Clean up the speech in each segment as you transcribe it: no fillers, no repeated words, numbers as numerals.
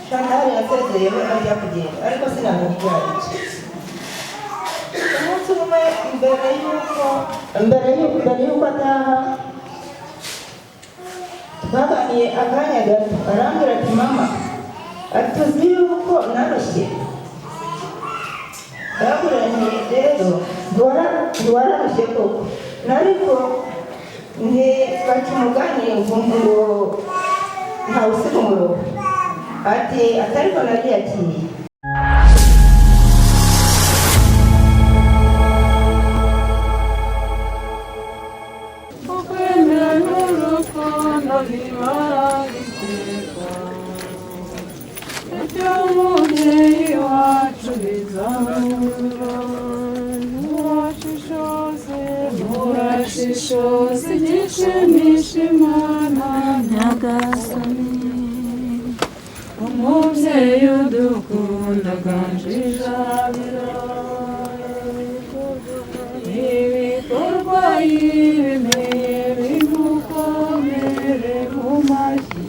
Shantari yasezeye we ajya kugenda ariko sinamenya umunsi umwe mbere y'uko ataha twaganiye akanya gato arambwira ati mama atuzi yuko narushye yaburanye rero ntiwararushye koko nariko ntibakimuganye ngo ntawe usiga umurongo ati atariko nagiyakiye Urashishoze gishimisha Imana Nyagasani umubyeyi udukunda ganje ijabiro ibikorwa yibimeye bimukomere mu mashyi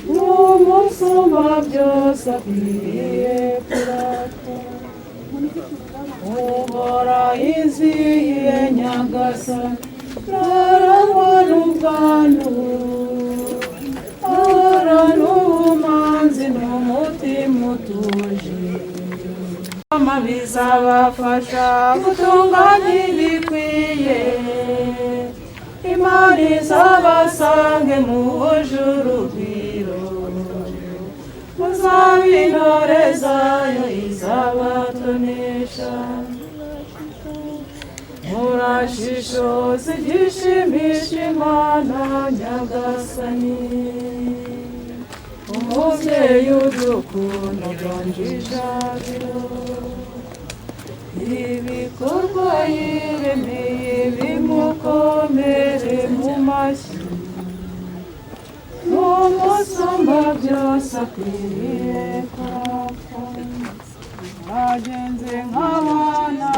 umusumba byose akwiriye kurata uhora yizihiye Nyagasani arangwa n'ubwandu ahorana ubumanzi n'umutima utuje bizabafasha gutunganya ibikwiye Imana izabasange mu buje urugwiro muzabe intore zayo izabatonesha murashishoze gishimisha Imana Nyagasani umubyeyi udukunda ganje ijabiro ibikorwa yiremeye bimukomere mu mashyi n'umusumba byose akwiriye kurapfa bagenze nk'abana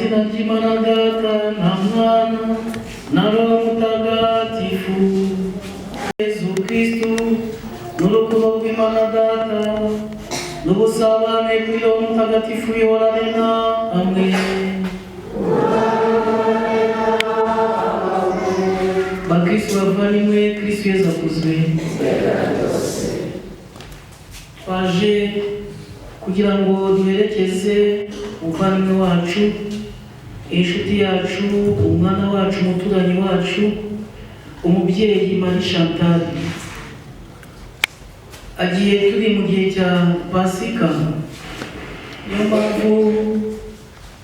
izina ry'Imana Data na Mwana na Roho Mutagatifu. Yesu Kristu n'urukundo rw'Imana Data n'ubusabane kuri Roho Mutagatifu bihorane namwe. Bakristu bavandimwe, Kristu Yesu akuzwe. Twaje kugira ngo duherekeze umuvandimwe wacu, inshuti yacu, umwana wacu, umuturanyi wacu, umubyeyi Marie Chantal. Agiye turi mu gihe cya Pasika, niyo mpamvu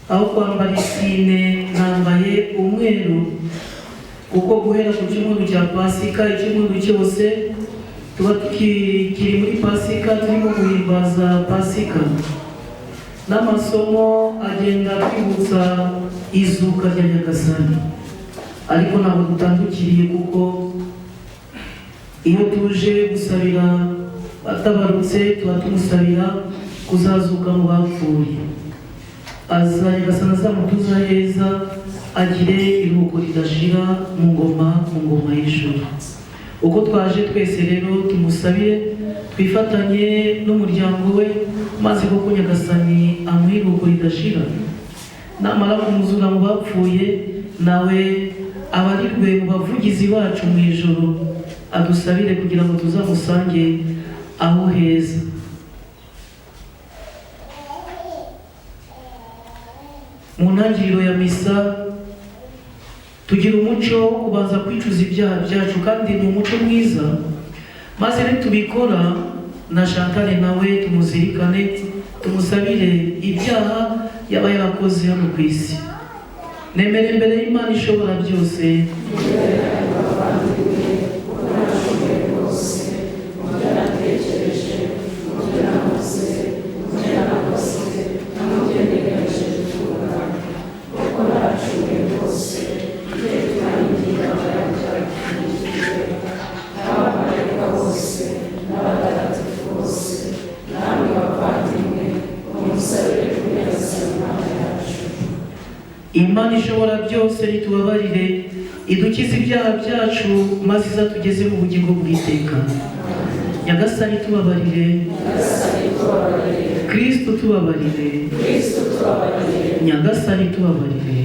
aho kwambara isine nambaye umweru, kuko guhera ku cyumweru cya Pasika icyumweru cyose tuba tukiri muri Pasika, turimo guhimbaza Pasika. N'amasomo agenda kwibutsa izuka rya Nyagasani, ariko ntabwo dutandukiriye, kuko iyo tuje gusabira batabarutse tuba tumusabira kuzazuka mu bapfuye. Nyagasani azamutuza heza, agire iruhuko ridashira mu ngoma y'ijuru. Uko twaje twese rero tumusabire, twifatanye n'umuryango we, maze koko Nyagasani amuhe iruhuko ridashira. Namara kumuzura mu bapfuye, nawe abarirwe mu bavugizi bacu mu ijuru, adusabire kugira ngo tuzamusange aho heza. Mu ntangiriro ya misa tugira umuco wo kubanza kwicuza ibyaha byacu, kandi ni umuco mwiza. Maze nitubikora na Chantal nawe tumuzirikane, tumusabire ibyaha yaba yarakoze hano ku isi. Nemere imbere y'Imana ishobora byose, Imana ishobora byose nitubabarire, idukize ibyaha byacu, maze izatugeze mu bugingo bw'iteka. Nyagasani tubabarire, Kristo tubabarire, Nyagasani tubabarire.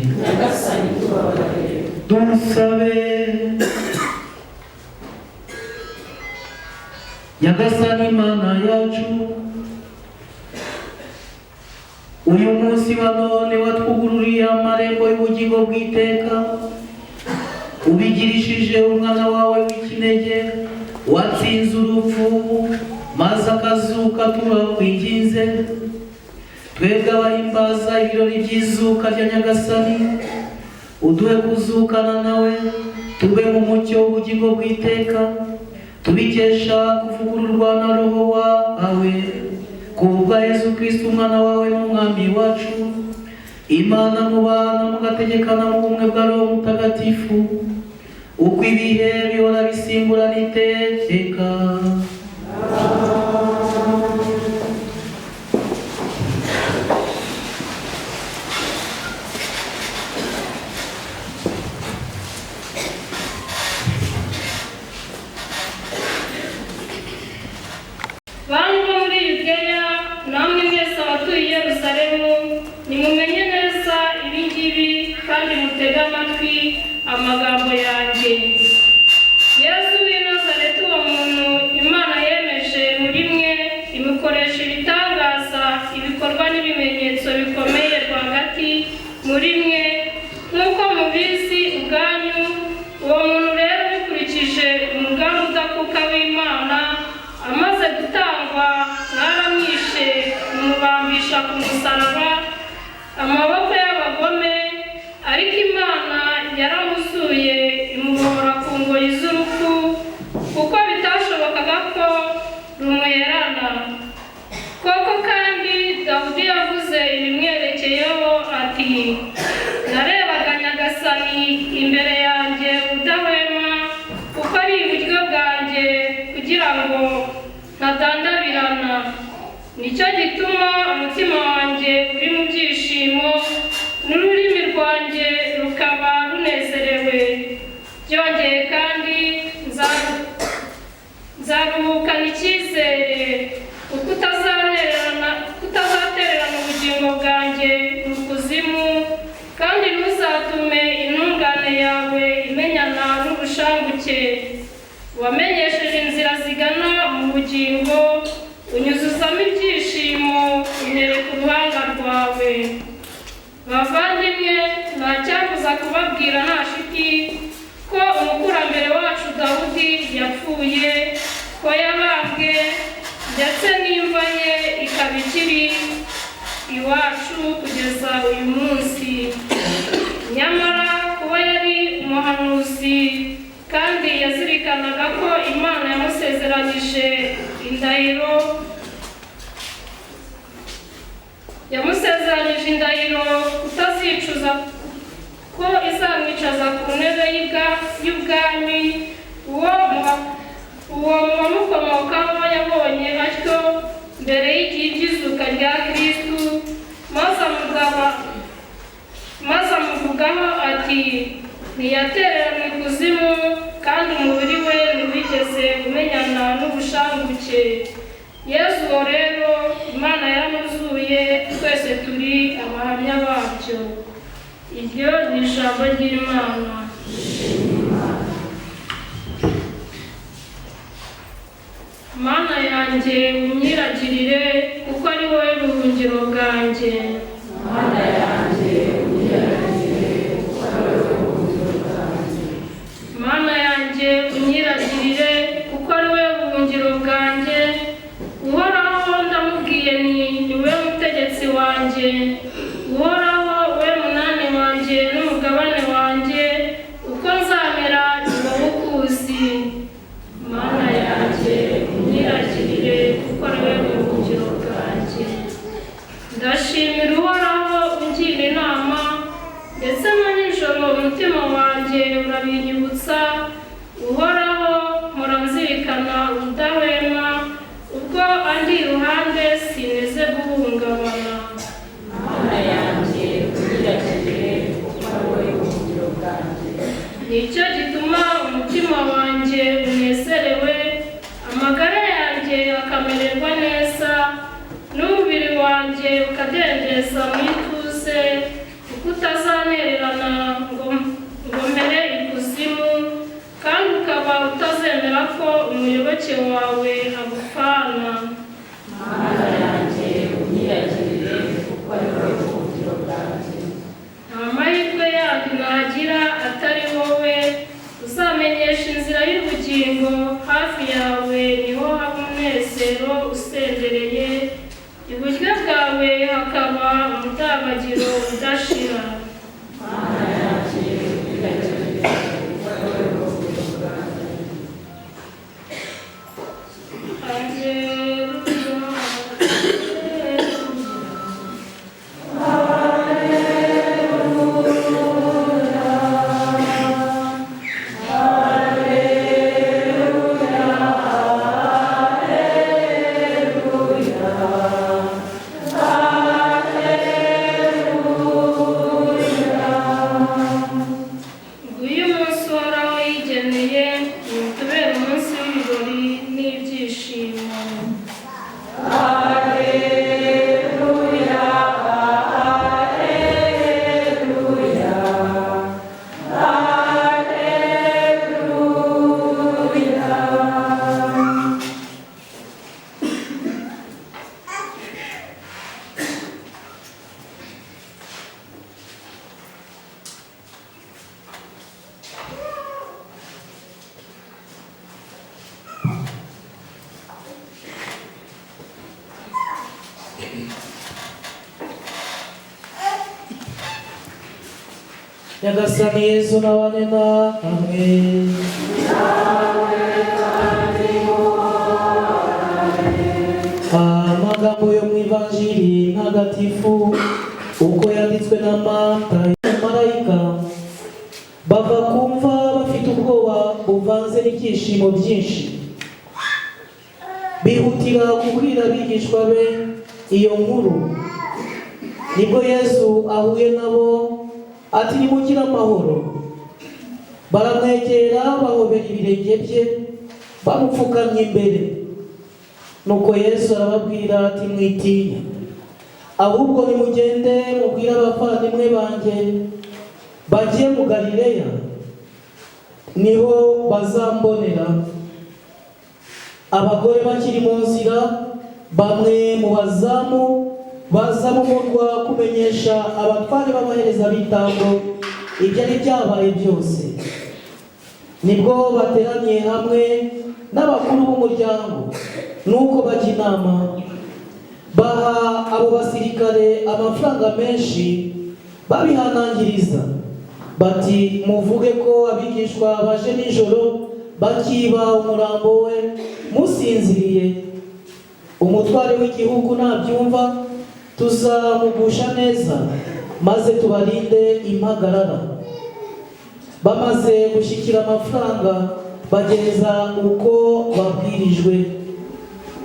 Tumusabe. Nyagasani Imana yacu, uyu munsi wa none watwugururiye amarembo y'ubugingo bw'iteka, ubigirishije umwana wawe w'ikinege watsinze urupfu, maze akazuka. Turakwinginze twebwe abahimbaza ibirori by'izuka rya Nyagasani, uduhe kuzukana nawe, tube mu mucyo w'ubugingo bw'iteka, tubikesha kuvugururwa na Roho wawe, kubwa Yesu Kristo umwana wawe n'umwami wacu. Imana mubana mugategekana mu bumwe bwa Roho Mutagatifu, uko ibihe bihora bisimburana iteka. Bantu muri Yudeya, namwe mwese abatuye i Yerusalemu, nimumenye neza ibi ngibi kandi mutege amatwi amagambo yanjye. Yesu w'i Nazareti, uwo muntu Imana yemeje muri mwe, imukoresha ibitangaza, ibikorwa n'ibimenyetso bikomeye rwagati muri mwe, nk'uko mubizi ubwanyu. Uwo muntu rero bikurikije umugambi udakuka w'Imana, amaze gutangwa mwaramwishe, mumubambisha ku musaraba amaboko y'abagome, ariko Imana yaramuzuye imubohora ku ngoyi z'urupfu, kuko bitashobokaga ko rumwerana. Koko kandi Dawudi yavuze ibimwerekeyeho ati, narebaga Nyagasani imbere yanjye udahwema, kuko ari iburyo bwanjye, kugira ngo ntatandabirana. Nicyo gituma umutima wanjye uri mu byishimo, n'ururimi nkaruhukana icyizere kuko utazatererana ubugingo bwanjye mu kuzimu, kandi ntuzatume intungane yawe imenyana n'ubushanguke. Wamenyesheje inzira zigana mu bugingo, unyuzuzamo ibyishimo, unyereka uruhanga rwawe. Bavandimwe, nta cyabuza kubabwira nta shiti ko umukurambere wacu Dawudi yapfuye, ko yabambwe, ndetse n'imva ye ikaba ikiri iwacu kugeza uyu munsi. Nyamara kuba yari umuhanuzi kandi yazirikanaga ko Imana yamusezeranyije indahiro kutazicuza ko izamwicaza ku ntebe y'ubwami. Uwo mubamukomokaho yabonye atyo mbere y'izuka rya Kristu, maze amuvugaho ati ntiyatereranywe ikuzimu, kandi umubiri we ntiwigeze umenyana n'ubushanguke. Yesu rero Imana yaramuzuye, twese turi abahamya babyo. Iryo ni ijambo ry'Imana. Mana yanjye unyiragirire, kuko ari wowe buhungiro bwanjye. Mana yanjye unyiragirire, kuko ari wowe buhungiro bwanjye. Mana yanjye unyiragirire, kuko ari wowe buhungiro bwanjye. Uhoraho ndamubwiye nti ni wowe mutegetsi wanjye. Uhoraho wowe munani wanjye n'umugabane wanjye, uko nzamera ni wowe ukuzi. Mana yanjye unyiragirire, kuko ari wowe buhungiro bwanjye. Ndashimira Uhoraho ungira inama, ndetse na nijoro umutima wanjye urabinyibutsa. Uhoraho mpora nzirikana ubudahwema, ubwo andi iruhande sineze guhungabana. Mana yanjye unyiragirire, kuko ari wowe buhungiro bwanjye. Nicyo gituma umutima wanjye unezerewe, amagara yanjye akamererwa neza, n'umubiri wanjye ukadendeza mu ituze, kuko utazanererana ngo mpere ikuzimu, kandi ukaba utazemera ko umuyoboke wawe agupfana. Mana yanjye unyiragirire, kuko ari wowe buhungiro bwanjye. Nta mahirwe yandi nagira atari wowe, uzamenyesha inzira y'ubugingo. Hafi yawe niho haba umunezero usendereye, iburyo bwawe hakaba umudabagiro udashira. Mana yanjye unyiragirire, kuko ari wowe buhungiro bwanjye. Nyagasani Yesu nabane namwe. Amagambo yo mu Ivanjiri ntagatifu uko yanditswe na Marayika. Bava kumva bafite ubwoba buvanze n'ibyishimo byinshi, bihutira kubwira abigishwa be iyo nkuru. Nibwo Yesu ahuye nabo ati nimugire amahoro. Baramwegera bahobera ibirenge bye, bamupfukamye imbere. Nuko Yesu arababwira ati mwitinya, ahubwo nimugende mubwire abavandimwe banjye bagiye mu Galileya, niho bazambonera. Abagore bakiri mu nzira, bamwe mu bazamu baza mu murwa kumenyesha abatware b'abaherezabitambo ibyari byabaye byose. Nibwo bateraniye hamwe n'abakuru b'umuryango, nuko bajya inama. Baha abo basirikare amafaranga menshi babihanangiriza bati, muvuge ko abigishwa baje nijoro bakiba umurambo we musinziriye. Umutware w'igihugu nabyumva tuzamugusha neza, maze tubarinde impagarara. Bamaze gushyikira amafaranga bagereza uko babwirijwe.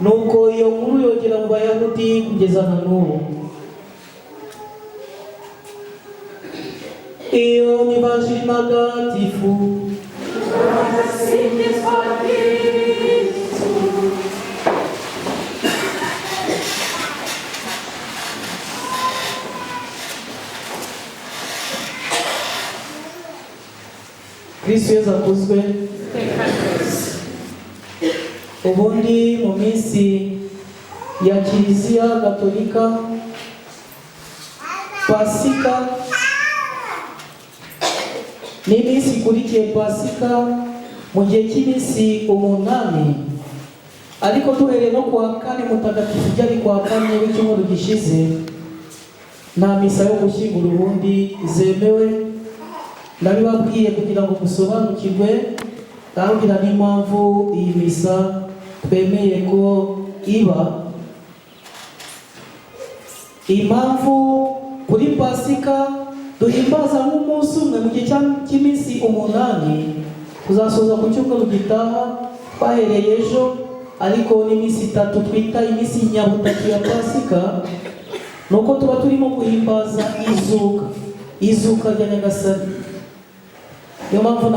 Nuko iyo nkuru yogera mu Bayahudi kugeza na n'ubu. Iyo ni Evanjili ntagatifu. Kristo Yesu akuzwe. Ubundi mu minsi ya Kiliziya Gatolika, Pasika n'iminsi ikurikiye Pasika mu gihe cy'iminsi 8, ariko duhereye no kuwa 4 mutagatifu byari kuwa 4 w'icyumweru gishize, nta misa yo gushyingura ubundi zemewe. Nabibabwiye kugira ngo musobanukirwe, ndababwira n'impamvu iyi misa twemeye ko iba. Impamvu kuri Pasika duhimbaza nk'umunsi umwe mu gihe cy'iminsi 8, tuzasoza ku cyumweru gitaha twahereye ejo, ariko n'iminsi 3 twita iminsi nyabutatu ya Pasika, nuko tuba turimo guhimbaza izuka rya Nyagasani. Niyo mpamvu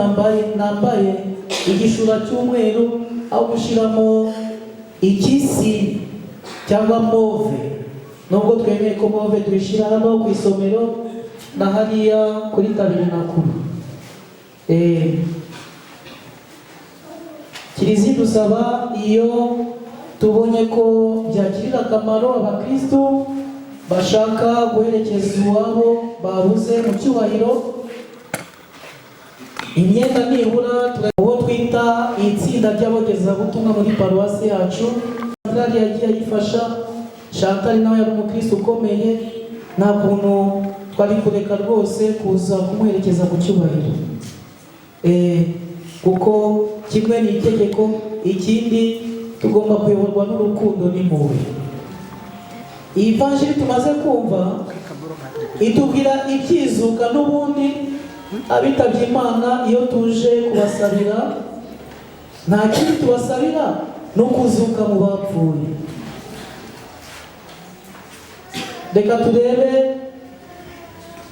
nambaye igishura cy'umweru aho gushyiramo ikisi cyangwa move, nubwo twemeye ko move tuyishyira hano ku isomero na hariya kuri tabernakulo. Kiliziya dusaba iyo tubonye ko byagirira akamaro abakristo bashaka guherekeza iwabo babuze mu cyubahiro, imyenda nibura uwo twita itsinda ry'abogezabutumwa muri paruwasi yacu. Chantal yagiye ayifasha. Chantal nawe yari umukristo ukomeye, nta kuntu twari kureka rwose kuza kumuherekeza ku cyubahiro, kuko kimwe ni itegeko, ikindi tugomba kuyoborwa n'urukundo n'impuhwe. Iyi Evanjili tumaze kumva itubwira ibyizuka n'ubundi abitabye Imana iyo tuje kubasabira, nta kindi tubasabira no kuzuka mu bapfuye. Reka turebe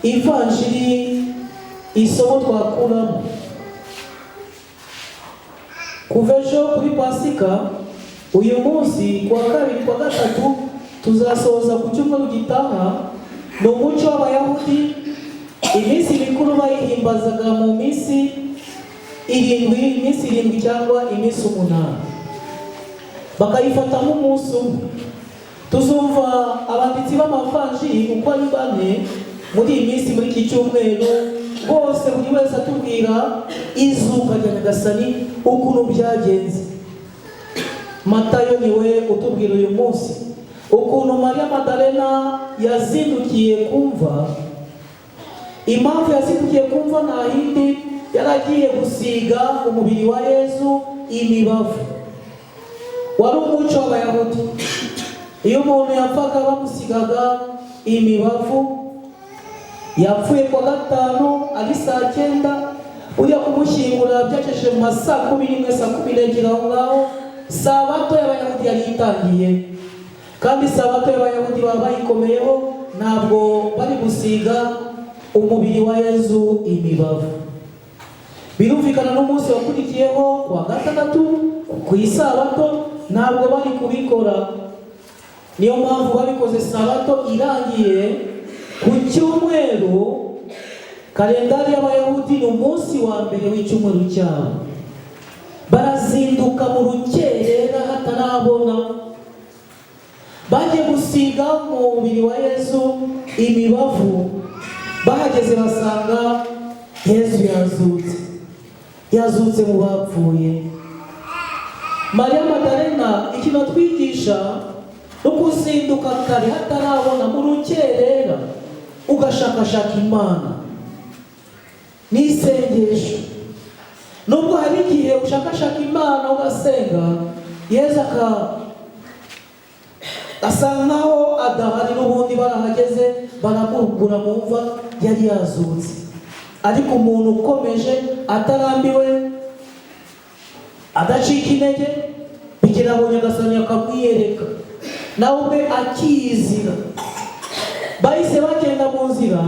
Evanjili isomo twakuramo. Kuva ejo kuri Pasika, uyu munsi kuwa 2 kuwa 3 tuzasoza ku cyumweru gitaha. Ni umuco w'Abayahudi, iminsi mikuru bayihimbazaga mu minsi 7 cyangwa iminsi 8, bakayifata nk'umunsi umwe. Tuzumva abanditsi b'amavanjili uko ari 4 muri iyi minsi, muri iki cyumweru, bose buri wese atubwira izuka rya Nyagasani ukuntu byagenze. Matayo niwe utubwira uyu munsi ukuntu Mariya Madalena yazindukiye kumva. Impamvu yazindukiye kumva nta hindi, yaragiye gusiga umubiri wa Yesu imibavu. Wari umuco w'Abayahudi, iyo umuntu yapfaga bamusigaga imibavu. Yapfuye kwa 5 ari saa 9, ujya kumushyingura byakeje mu saa 11 saa 12 aho ngaho. Sabato y'Abayahudi yari itangiye, kandi sabato y'Abayahudi baba bayikomeyeho, ntabwo bari gusiga umubiri wa Yesu imibavu. birumvikana n'umunsi wakurikiyeho wa gatandatu ku isabato ntabwo bari kubikora. Niyo mpamvu babikoze sabato irangiye. Ku cyumweru, kalendari y'Abayahudi ni umunsi wa mbere w'icyumweru cyabo. Barazinduka mu rukerera hatarabona, bagiye gusiga mu mubiri wa Yesu imibavu. Bahageze basanga Yesu yazutse mu bapfuye. Mariya Madalena ikintu atwigisha no kuzinduka kare hatarabona mu rukerera ugashakashaka Imana n'isengesho. Nubwo hari igihe ushakashaka Imana ugasenga, Yesu asa nkaho adahari, n'ubundi barahageze baramugura mu mva yari yazutse. Ariko umuntu ukomeje atarambiwe, adacika intege, bigera aho Nyagasani akamwiyereka nawe ubwe akizira. Bahise bagenda mu nzira,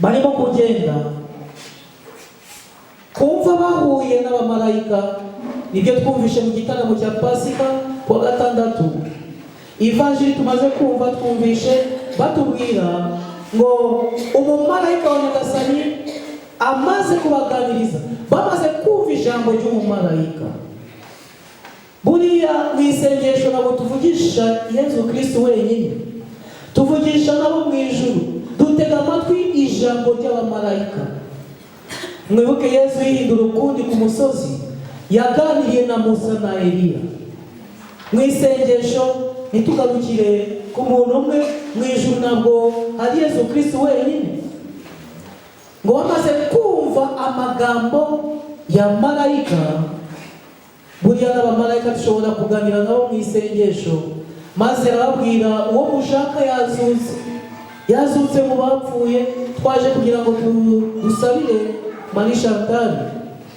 barimo kugenda kumva bahuye n'abamarayika. Nibyo twumvishe mu gitaramo cya Pasika kuwa gatandatu. Ivanjiri tumaze kumva, twumvishe batubwira ngo umumarayika wa Nyagasani amaze kubaganiriza, bamaze kumva ijambo ry'umumarayika. Buriya mu isengesho ntabwo tuvugisha Yesu Kristo wenyine, tuvugisha nabo mu ijuru, dutega amatwi ijambo ry'abamarayika. Mwibuke Yesu yihindura ukundi ku musozi, yaganiriye na Musa na Eliya. Mu isengesho ntitugarukire ku muntu umwe, mu ijuru ntabwo hari Yesu Kristo wenyine. Ngo bamaze kumva amagambo ya marayika, buriya n'abamarayika dushobora kuganira nabo mu isengesho, maze arababwira uwo mushaka yazutse mu bapfuye. Twaje kugira ngo dusabire Marie Chantal,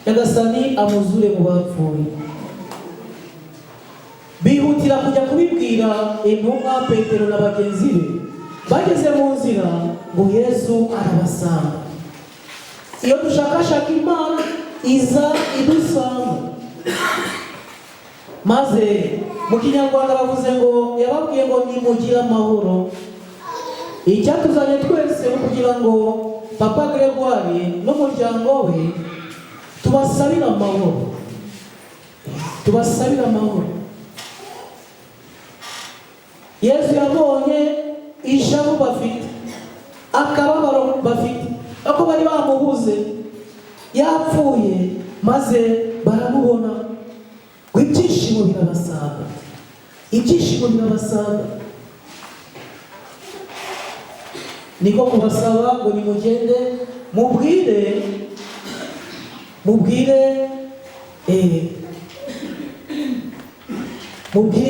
Nyagasani amuzure mu bapfuye. Bihutira kujya kubibwira intumwa Petero na bagenzi be. Bageze mu nzira ngo Yesu arabasanga. Iyo dushakashaka Imana iza idusanga. Maze mu Kinyarwanda bavuze ngo, yababwiye ngo nimugire amahoro. Icyatuzanye twese ni kugira ngo Papa Gregoire n'umuryango we tubasabire amahoro. Tubasabire amahoro. Yesu yabonye ishavu bafite, akababaro bafite, ako bari bamubuze yapfuye, maze baramubona. Ibyishimo birabasaga, ibyishimo birabasaga. Niko kubasaba ngo nimugende mubwire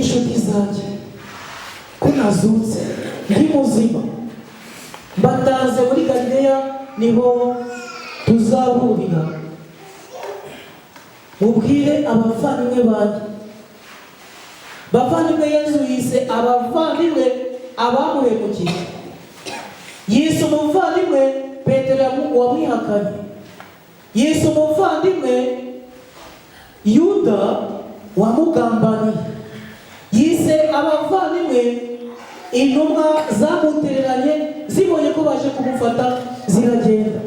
inshuti zanjye ko nazutse ndi muzima. Mbatanze muri Galileya, niho tuzahurira. Mubwire abavandimwe banjye. Bavandimwe Yesu yise abavandimwe abamuhemukiye. Yise umuvandimwe Petero wamwihakanye. Yise umuvandimwe Yuda wamugambaniye. Yise abavandimwe intumwa zamutereranye, zibonye ko baje kumufata ziragenda.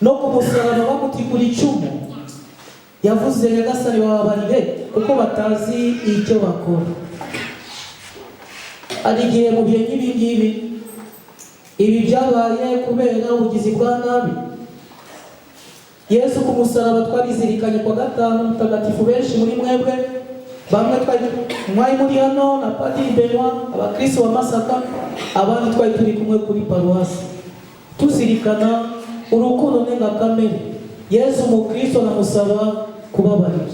No kumusaraba bamutikura icumu, yavuze Nyagasani bababarire kuko batazi icyo bakora. Ari igihe mu bihe nk'ibi ngibi, ibi byabaye kubera ubugizi bwa nabi. Yesu ku musaraba twarizirikanye kwa gatanu mutagatifu. Benshi muri mwebwe, bamwe mwari muri hano na Padiri Benoit, abakristo wa Masaka, abandi twari turi kumwe kuri paruwasi, tuzirikana urukundo ndengakamere. Yesu umukristo anamusaba kubabarira.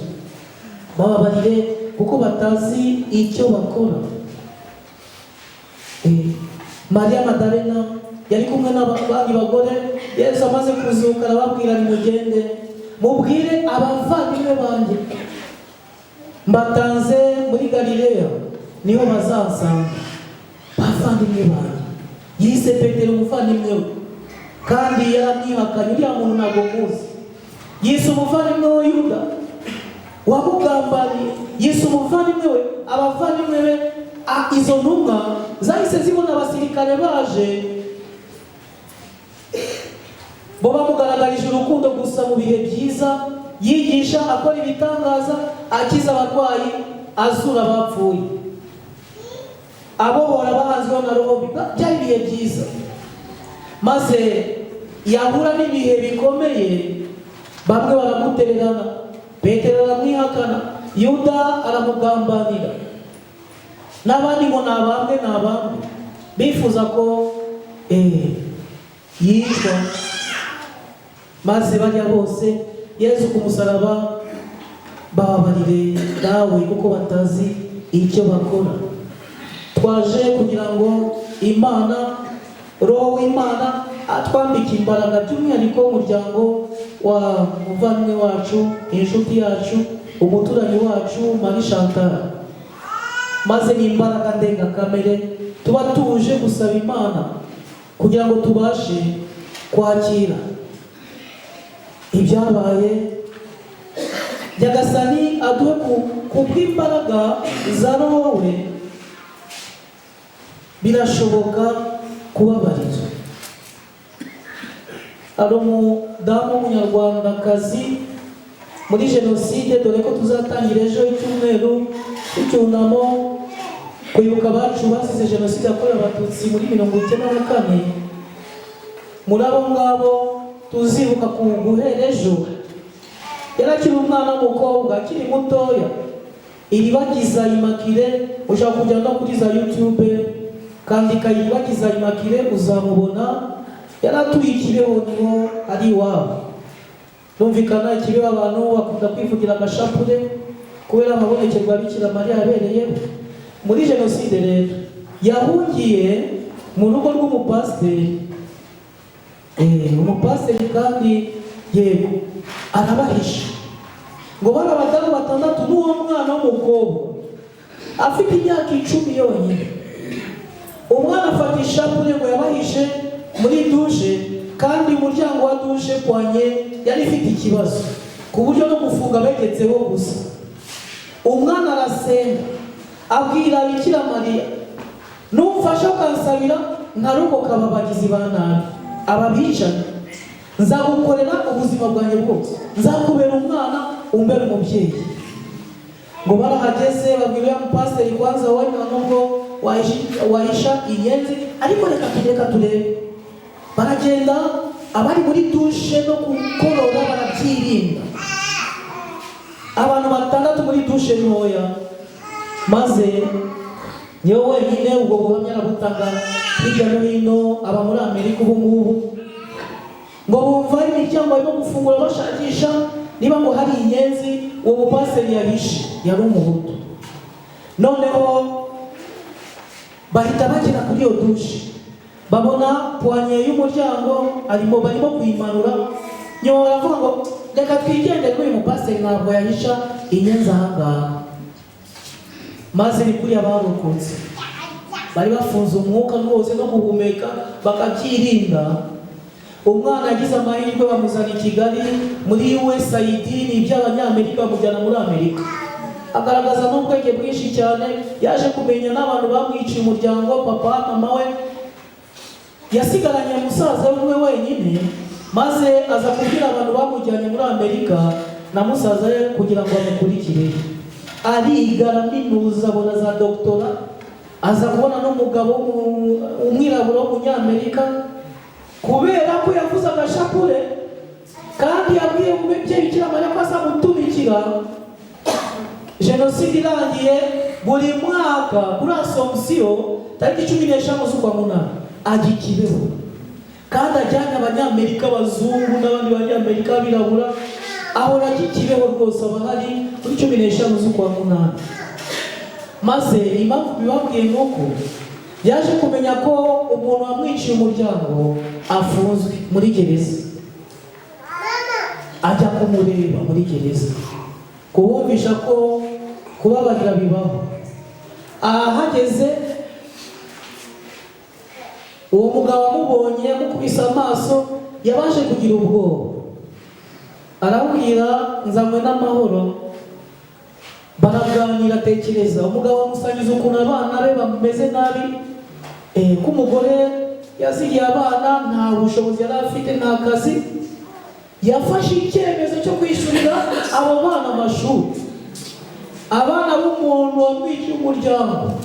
Bababarire kuko batazi icyo bakora. Mariya Madalena yari kumwe n'abandi bagore. Yesu amaze kuzuka arababwira nimugende mubwire abavandimwe banjye mbatanze muri Galileya, niho bazansanga. Bavandimwe banjye. Yise Petero umuvandimwe we. kandi yaramwihakanye. Uriya muntu ntabwo muzi. Yise umuvandimwe we Yuda wamugambaniye, yise umuvandimwe we. Abavandimwe be izo ntumwa zahise zibona abasirikare baje, bo bamugaragarije urukundo gusa mu bihe byiza, yigisha, akora ibitangaza, akiza abarwayi, azura abapfuye, abohora abahanzweho na roho. Byari ibihe byiza. Maze yahura n'ibihe bikomeye, bamwe baramutererana, Petero aramwihakana, Yuda aramugambanira, n'abandi ngo nabambwe bifuza ko yicwa. Maze bajya bose Yesu ku musaraba, bababarire dawe kuko batazi icyo bakora. Twaje kugira ngo Imana, Roho w'Imana atwambike imbaraga, by'umwihariko umuryango wa muvandimwe wacu, inshuti yacu, umuturanyi wacu Marie Chantal. Maze n'imbaraga ndengakamere tuba tuje gusaba Imana kugira ngo tubashe kwakira ibyabaye. Nyagasani aduhe kubw'imbaraga za Roho we, birashoboka kubabarira. Ari umudamu w'umunyarwandakazi muri jenoside, dore ko tuzatangira ejo icyumweru cy'icyunamo kwibuka abacu bazize jenoside yakorewe Abatutsi muri 1994. Muri abo ngabo tuzibuka guhera ejo, yarakiri umwana w'umukobwa akiri mutoya, Iribagiza Immaculée. Ushaka kujya no kuri za YouTube kandi Iribagiza Immaculée uzamubona. Yaratuye Kibeho, niho ari iwabo. Numvikana Kibeho abantu bakunda kwivugira agashapure kubera amabonekerwa Bikira Mariya yabereyeho. Muri jenoside rero yahungiye mu rugo rw'umupasiteri. Umupasiteri kandi yego arabahisha ngo bari abadamu 6 n'uwo mwana w'umukobwa afite imyaka 10 yonyine. Umwana afata ishapure ngo yabahishe muri dushe, kandi umuryango wa dushe kwanye yari ifite ikibazo ku buryo no gufunga begetseho gusa. Umwana arasenga abwira Bikira Mariya, numfasha ukansabira nkarokoka ababagizi ba nabi, ababicana, nzagukorera ubuzima bwanjye bwose, nzakubera umwana umbera umubyeyi. Ngo barahageze babwira umupasiteri, kwanza wowe nubwo wahisha inyenzi, ariko reka turebe. Baragenda, abari muri dushe no gukorora barabyirinda, abantu 6 muri dushe ntoya. Maze niyo wenyine ubwo buhamya arabutanga hirya no hino. Aba muri Amerika ubu ngubu ngo bumva imiryango barimo gufungura bashakisha niba ngo hari inyenzi. Uwo mupasiteri yahishe yari umuhutu. Noneho bahita bagera kuri iyo dushe, babona puanye y'umuryango barimo kuyimanura. Nyuma baravuga ngo reka twigendere kuri uyu mupasiteri, ntabwo yahisha inyenzi ahangaha. Maze ni kuri abarokotse bari bafunze umwuka rwose no guhumeka bakabyirinda. Umwana yagize amahirwe bamuzana i Kigali muri USAID, ni iby'Abanyamerika, bamujyana muri Amerika. Agaragaza n'ubwenge bwinshi cyane, yaje kumenya n'abantu bamwiciye umuryango, papa mama we. Yasigaranye musaza we wenyine, maze aza kubwira abantu bamujyanye muri Amerika na musaza we kugira ngo bamukurikire. Ariga araminuza, abona za doktora, aza kubona n'umugabo umwirabura w'umunyamerika, kubera ko yavuze agashapure kandi yabwiye umubyeyi Bikira Mariya ko azamutumikira. Jenoside irangiye, buri mwaka kuri Assomption tariki 15 z'ukwa munani ajya Kibeho, kandi ajyanye Abanyamerika abazungu n'abandi Banyamerika birabura, ahora ajya Kibeho rwose. Aba hari kuri 15 z'ukwa munani. Maze impamvu bibabwiye nuko yaje kumenya ko umuntu wamwiciye umuryango afunzwe muri gereza. Ajya kumureba muri gereza, kubumvisha ko kubabarira bibaho. Ahageze uwo mugabo amubonye amukubise amaso yabashe kugira ubwoba, arabwira nzanywe n'amahoro. Baraganira, atekereza. Umugabo amusangiza ukuntu abana be bameze nabi, ko umugore yazigiye abana, nta bushobozi yari afite, nta kazi. Yafashe icyemezo cyo kwishyurira abo bana amashuri. Abana b'umuntu wamwiciye umuryango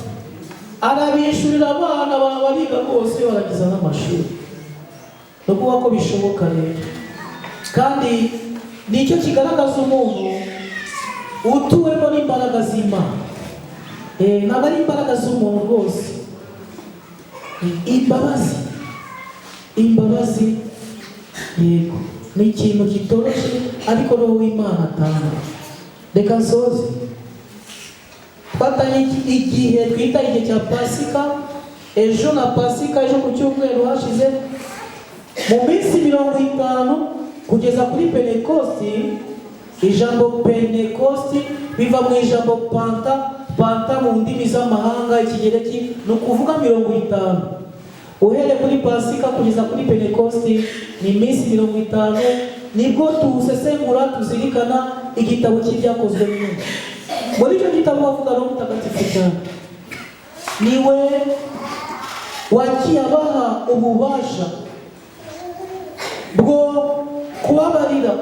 arabishyurira abana bariga rwose, baragiza n'amashuri. No kuvuga ko bishoboka rero, kandi nicyo kigaragaza umuntu utuwemo n'imbaraga z'Imana. Ntabwo ari imbaraga z'umuntu rwose, imbabazi yego ni ikintu kitoroshye, ariko roho w'Imana atanga. Reka nsoze. Twatanye igihe twita igihe cya Pasika, ejo na Pasika, ejo ku cyumweru hashize, mu minsi 50 kugeza kuri Pentekosti. Ijambo Pentekosti biva mu ijambo panta mu ndimi z'amahanga, Ikigereki, ni ukuvuga 50. Uhereye kuri Pasika kugeza kuri Pentekosti ni iminsi 50. Nibwo tuwusesengura, tuzirikana igitabo cy'ibyakozwe n'intumwa. Muri icyo gitabo bavuga Roho Mutagatifu cyane, niwe wagiye abaha ububasha bwo kubabarira,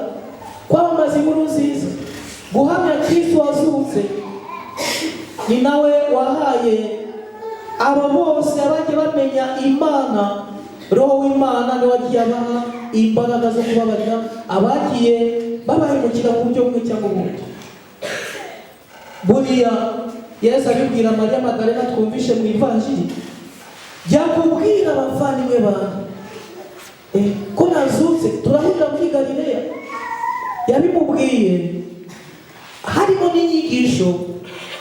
kwamamaza inkuru nziza, guhamya Kristo wazutse. Ni nawe wahaye abo bose abagiye bamenya Imana, Roho w'Imana niwe wagiye abaha imbaraga zo kubabarira abagiye babahemukira mu buryo bumwe cyangwa ubundi. Buriya Yesu abibwira Mariya Magdalena, twumvishe mu Ivanjiri, jya kubwira abavandimwe bawe ko nazutse, turahurira muri Galileya. Yabimubwiye harimo n'inyigisho,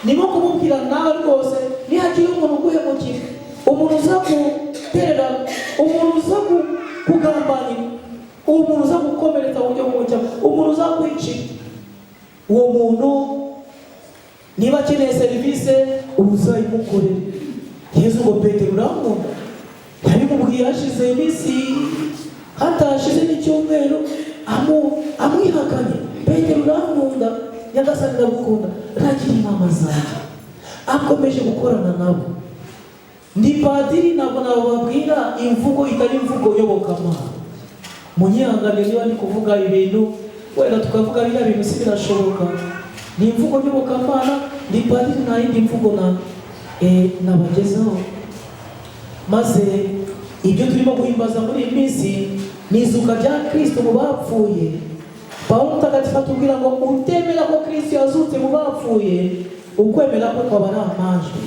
nimo kumubwira nawe rwose, nihagira umuntu uguhemukira, umuntu uza guterera, umuntu uza kugambanira, umuntu uza gukomeretsa mu buryo bumwe cyangwa umuntu uza kwicira, uwo muntu niba akeneye serivisi uzayimukorera. Yesu ngo Petero uramwumva, yabimubwiye hashize iminsi, hatashize n'icyumweru, amwihakanye. Petero uramwunda, Nyagasani ndagukunda, ntagira inama zanjye. Akomeje gukorana nabo. Ndi padiri, ntabwo nababwira imvugo itari imvugo yobokamana. Munyihangane niba ndi kuvuga ibintu wenda tukavuga biriya bintu si birashoboka. Ni imvugo yobokamana, ndi padiri, nta yindi mvugo nabagezaho. Maze ibyo turimo guhimbaza muri iyi minsi ni izuka rya Kristo mu bapfuye. Pawulo Mutagatifu atubwira ngo utemera ko Kristo yazutse mu bapfuye, ukwemera ko kwaba ari amajwi.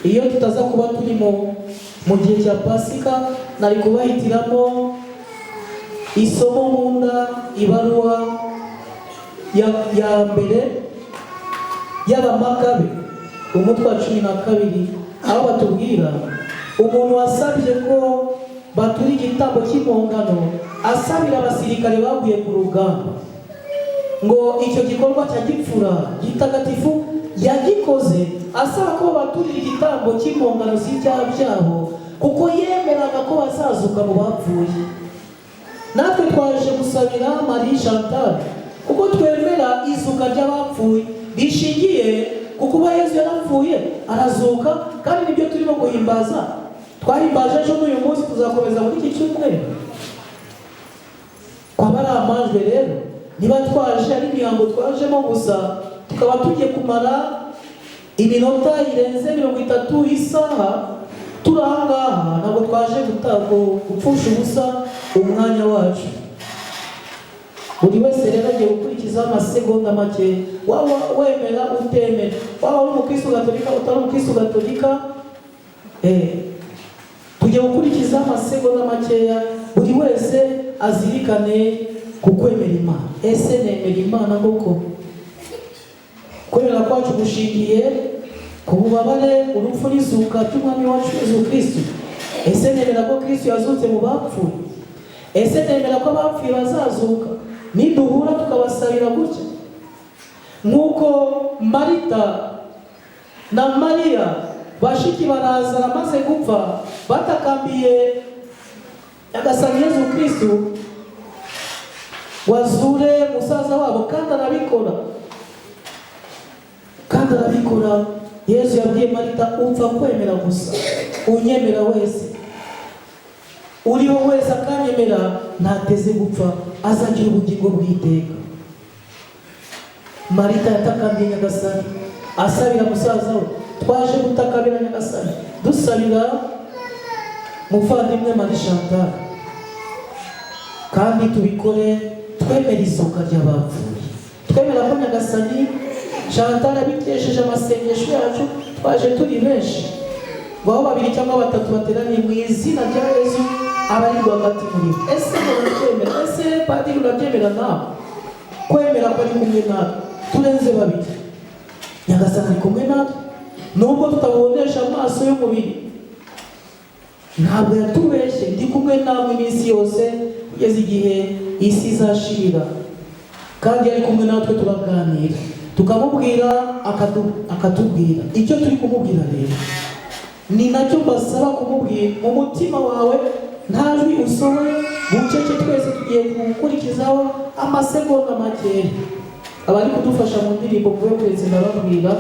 Iyo tutaza kuba turimo mu gihe cya Pasika, nari kubahitiramo isomo nkunda, ibaruwa ya mbere y'Abamagabe, umutwe wa 12, aho batubwira umuntu wasabye ko batura igitambo cy'impongano, asabira abasirikare baguye ku rugamba, ngo icyo gikorwa cya gipfura gitagatifu yagikoze asaba ko baturira igitambo cy'impongano z'ibyaha byabo, kuko yemeraga ko bazazuka mu bapfuye. Natwe twaje gusabira Marie Chantal, kuko twemera izuka ry'abapfuye rishingiye ku kuba Yesu yarapfuye arazuka, kandi nibyo turimo guhimbaza. Twahimbaje ejo n'uyu munsi, tuzakomeza muri iki cyumweru. Kwaba ari amajwi rero, niba twaje ari imihango twajemo gusa, tukaba tugiye kumara iminota irenze 30 isaha turi aha ngaha, ntabwo twaje gupfusha ubusa umwanya wacu. Buri wese rero agiye gukurikiza amasegonda make, waba wemera utemera, waba uri umukristo gatolika utari umukristo gatolika, tugiye gukurikiza amasegonda makeya, buri wese azirikane ku kwemera Imana. Ese nemera Imana koko? Kwemera kwacu gushingiye ku bubabare, urupfu n'izuka by'Umwami wacu Yesu Kristo. Ese nemera ko Kristo yazutse mu bapfuye? Ese nemera ko abapfuye bazazuka niduhura tukabasabira gutya, nk'uko Marita na Mariya bashiki baraza amaze gupfa batakambiye Nyagasani Yezu Kristo wazure musaza wabo, kandi arabikora. Yesu yabwiye Marita, upfa kwemera gusa, unyemera wese, uriho wese akanyemera ntateze gupfa, azagira ubugingo bw'iteka. Marita yatakambiye Nyagasani asabira musaza we. Twaje gutakabira Nyagasani dusabira muvandimwe Marie Chantal, kandi tubikore twemera izuka ry'abapfuye, twemera ko Nyagasani Chantal abikesheje amasengesho yacu. Twaje turi benshi, ngo aho 2 cyangwa 3 bateraniye mu izina rya Yesu abari rwagati muri bo. Ese murabyemera? Ese padiri urabyemera nawe? Kwemera ko ari kumwe nawe turenze 2. Nyagasani ari kumwe natwe nubwo tutabonesha amaso y'umubiri, ntabwo yatubeshye. Ndi kumwe namwe iminsi yose kugeza igihe isi izashirira, kandi ari kumwe natwe turaganira, tukamubwira akatubwira icyo turi kumubwira. Rero ni nacyo mbasaba kumubwira mu mutima wawe, nta jwi usohoye, bucece. Twese tugiye gukurikizaho amasegonda makeya. Abari kudufasha mu ndirimbo kuve kwezi ndababwira,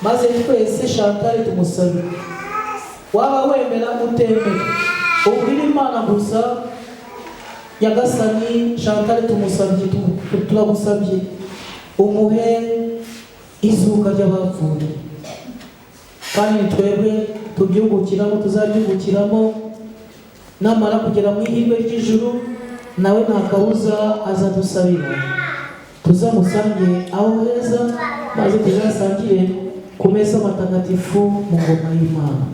maze twese Chantal tumusabe. Waba wemera utemera, ubwira Imana gusa, Nyagasani Chantal tumusabye, turagusabye umuhe izuka ry'abapfuye, kandi twebwe tubyungukiramo, tuzabyungukiramo. Namara kugera mu ihirwe ry'ijuru, nawe nta kabuza azadusabira, tuzamusange aho heza, maze tuzasangire ku meza matagatifu mu ngoma y'Imana,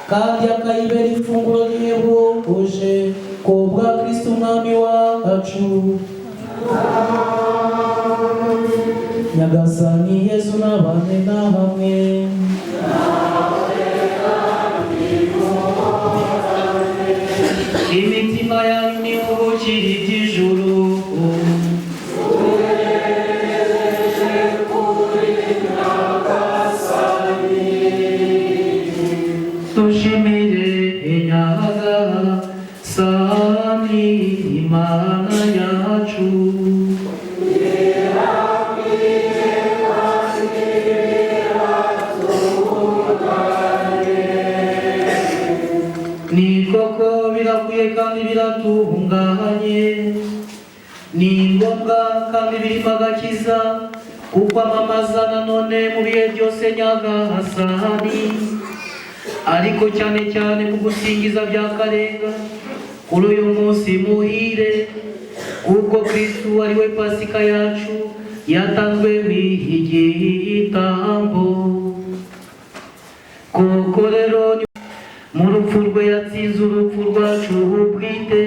kandi akayibera ifunguro rihebuje ku bwa Kristo umwami wacu. Nyagasani Yesu nabane namwe. Imitima yanyu niruhukire iby'ijuru, dushimire Nyagasani Imana yacu. Ni koko birakwiye kandi biratunganye, ni ngombwa kandi birimo agakiza, kukwamamaza nanone mu bihe byose Nyagasani, ariko cyane cyane kugusingiza by'akarenga kuri uyu munsi muhire, kuko Kristo ari we Pasika yacu yatanzwe igitambo. Kuko rero mu rupfu rwe yatsinze urupfu rwacu bwite,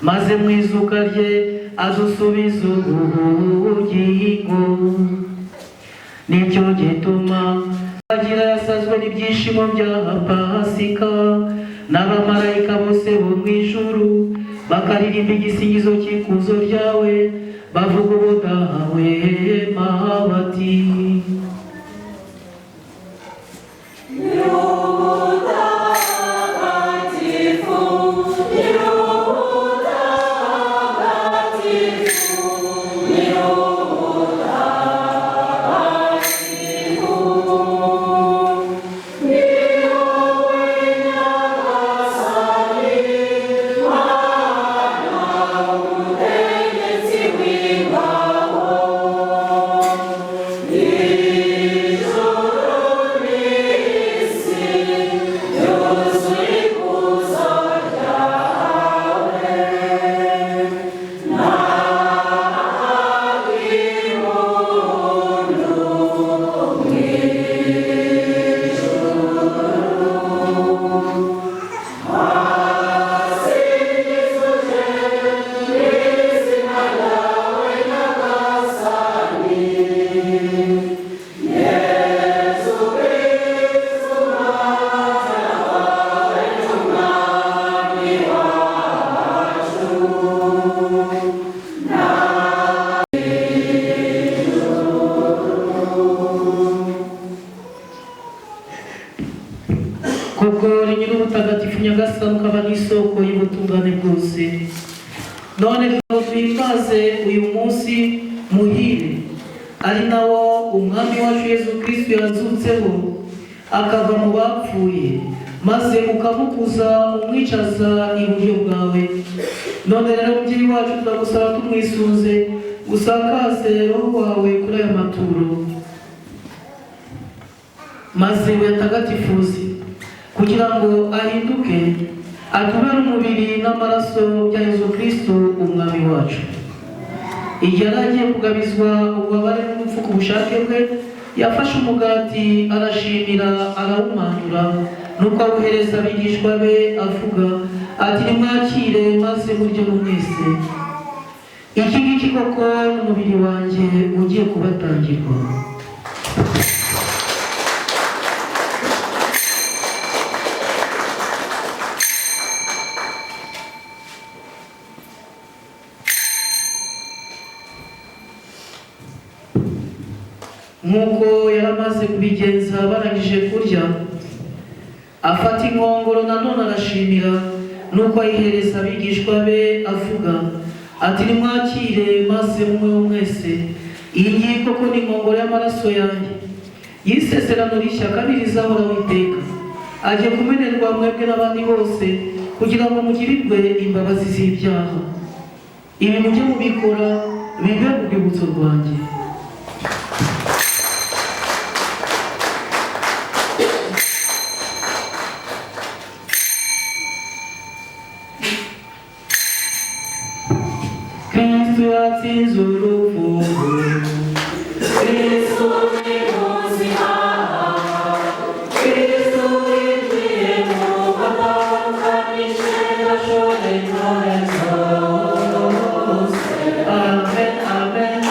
maze mu izuka rye adusubiza ubugingo. Nicyo gituma agira yasazwe n'ibyishimo bya Pasika, n'abamarayika bose bo mu ijuru bakaririmba igisingizo cy'ikuzo ryawe, bavuga ubudahwema bati: nyagasani ukaba n'isoko y'ubutungane bwose. None twihimbaze uyu munsi muhire ari nawo umwami wacu Yesu Kristo yazutseho akava mu bapfuye, maze ukamukuza umwicaza iburyo bwawe. None rero mubyeyi wacu turagusaba tumwisunze usakaze roho wawe kuri aya maturo, maze uyatagatifuze kugira ngo ahinduke atubere umubiri n'amaraso bya Yesu Kristo umwami wacu. Igihe yari agiye kugabizwa ububabare n'urupfu ku bushake bwe, yafashe umugati arashimira arawumanura, nuko awuhereza abigishwa be avuga ati nimwakire maze murye mwese, iki ngiki koko n'umubiri wanjye ugiye kubatangirwa. Nk'uko yaramaze kubigenza barangije kurya, afata inkongoro nanone arashimira, nuko ayihereza abigishwa be avuga ati nimwakire maze munywe mwese, iyi ngiyi koko ni inkongoro y'amaraso yanjye y'isezerano rishya kandi rizahoraho iteka, agiye kumenerwa mwebwe n'abandi bose kugira ngo mugirirwe imbabazi z'ibyaha. Ibi mujye mubikora bibe urwibutso rwanjye. Kristo yatsinze urupfu, Kristo ni muzima, Kristo winjiye mu batandukanije ashore intore zose. Amen, amen.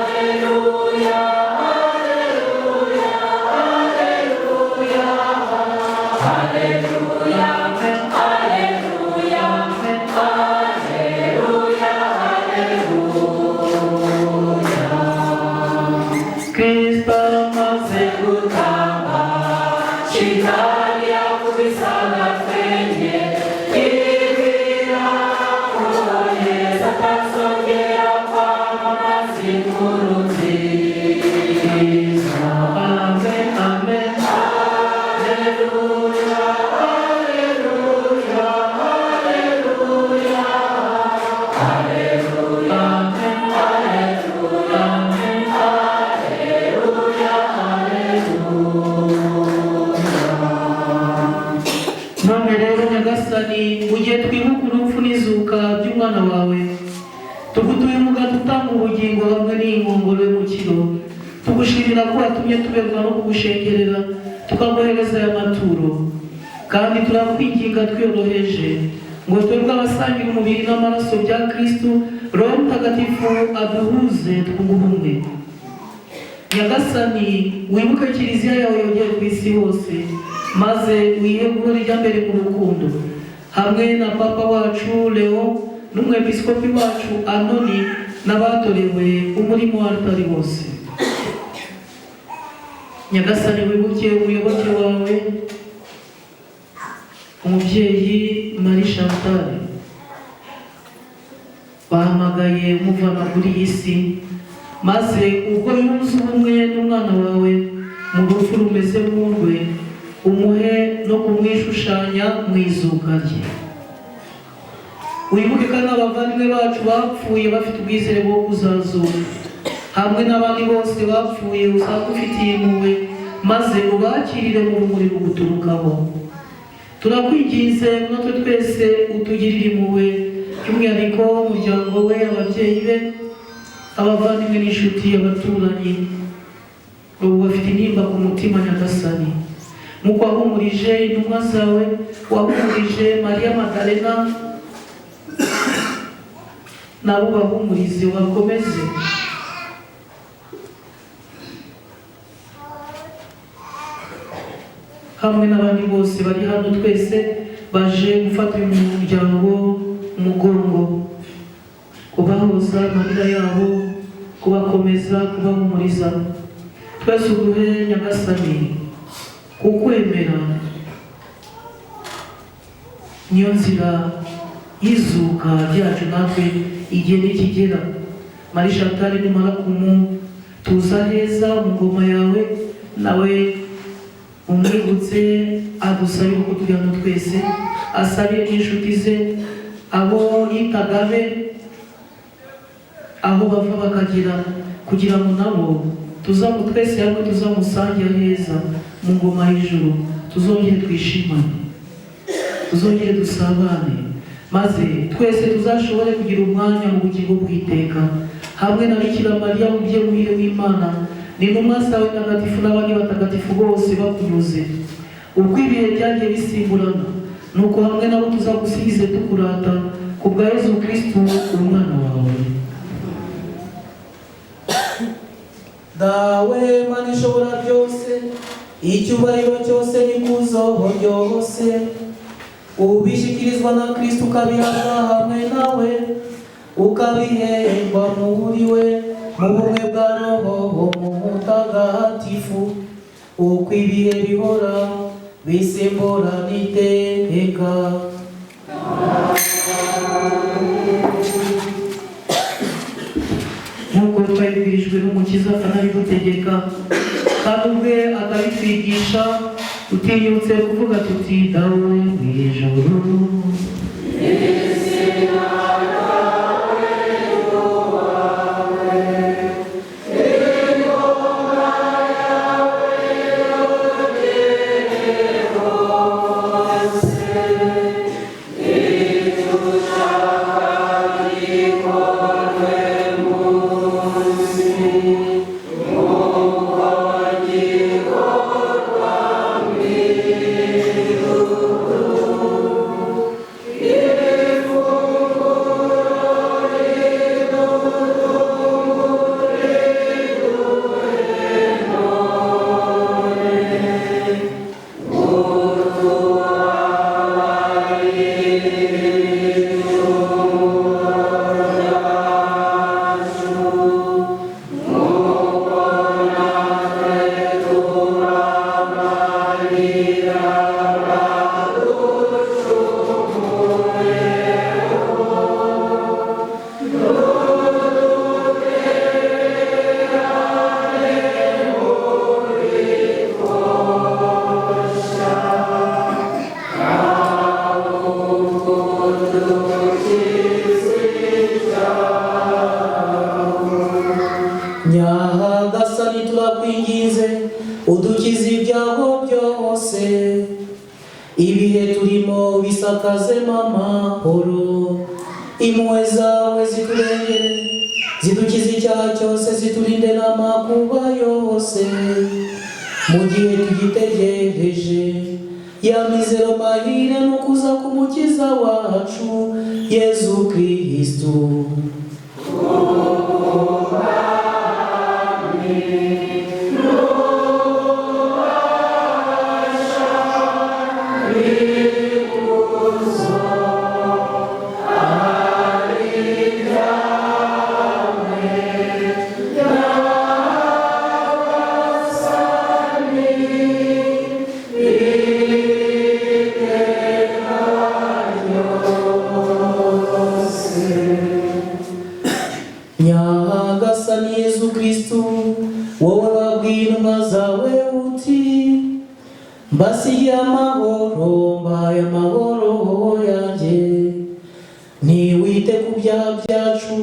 Alleluia, alleluia, alleluia, alleluia, amen, alleluia, amen, alleluia, alleluia. Kristo amaze gutanga, shetani yakubisana kwenye, ibira kuye satazongera kwamamaza inkuru nziza. Amen, amen. Alleluia, alleluia, alleluia, alleluia, amen, alleluia, amen, alleluia, alleluia. None rero nyagasani, mu gihe twibuka urupfu n'izuka by'umwana wawe, tugutuye umugati utanga ubugingo hamwe n'inkongoro y'umukiro, tugushimira ko watumye tuberwa no kugushengerera tukaguhereza aya maturo, kandi turakwinginga twiyoroheje ngo twebwe abasangira umubiri n'amaraso bya Kristo, Roho Mutagatifu aduhuze twunge ubumwe. Nyagasani, wibuke kiliziya yawe yongeye ku isi hose, maze wihe guhora ijya mbere mu rukundo, hamwe na papa wacu Leo n'umwepiskopi wacu Anoni n'abatorewe umurimo wa altari bose. Nyagasani, wibuke umuyoboke wawe umubyeyi Marie Chantal, bahamagaye umuvana kuri iyi si, maze ubwo yunze ubumwe n'umwana wawe mu rupfu rumeze nk'urwe, umuhe no kumwishushanya mu izuka rye. Wibuke kandi abavandimwe bacu bapfuye bafite ubwizere bwo kuzazuka, hamwe n'abandi bose bapfuye usanga ufitiye impuhwe, maze ubakirire mu rumuri ruguturukaho. Turakwinginze natwe twese utugirire impuhwe, by'umwihariko umuryango we, ababyeyi be, abavandimwe n'inshuti, abaturanyi, ubu bafite intimba ku mutima. Nyagasani, nk'uko wahumurije intumwa zawe, wahumurije Mariya Magdalena, nabo bahumurize, wakomeze. Hamwe n'abandi bose bari hano, twese baje gufata uyu muryango umugongo, kubahoza amarira yabo, kubakomeza, kubahumuriza. Twese uduhe Nyagasani kukwemera niyo nzira y'izuka ryacu natwe igihe nikigera. Marie Chantal numara kumutuza heza mu ngoma yawe, nawe umwibutse adusabire uko turi hano twese, asabire n'inshuti ze, abo yitagabe, aho bava bakagira, kugira ngo nabo tuzamu twese hamwe tuzamusangira heza mu ngoma y'ijuru, tuzongere twishimane, tuzongere dusabane, maze twese tuzashobore kugira umwanya mu bugingo bw'iteka hamwe na Bikira Mariya umubyeyi muhire w'Imana, n'intumwa zawe ntagatifu n'abandi batagatifu bose bakunyuze. Uko ibihe byagiye bisimburana, nuko hamwe nabo tuzagusigize tukurata ku bwa Yezu Kristu umwana wawe. Dawe Mana ishobora byose, icyubahiro cyose n'ikuzo ryose ubishyikirizwa na Kristu, ukabihabwa hamwe nawe, ukabihemba muri we mu bumwe bwa Roho Mutagatifu, uko ibihe bihora bisimbura n'iteka. Nk'uko twabibwirijwe n'Umukiza akanabidutegeka, kandi ubwe akabitwigisha, tutinyutse kuvuga tuti dawe mw'ijuru. Nyagasani turakwinginze, udukize ibyago byose, ibihe turimo bisakazemo amahoro, impuhwe zawe ziturengere, zidukize icyaha cyose, ziturinde n'amakuba yose, mu gihe tugitegereje ya mizero mahire no kuza k'umukiza wacu Yezu Kristu. Nyagasani Yezu Kristu, wowe wabwiye intumwa zawe uti mbasigiye amahoro, mbaye amahoro yanjye, ntiwite ku byaha byacu,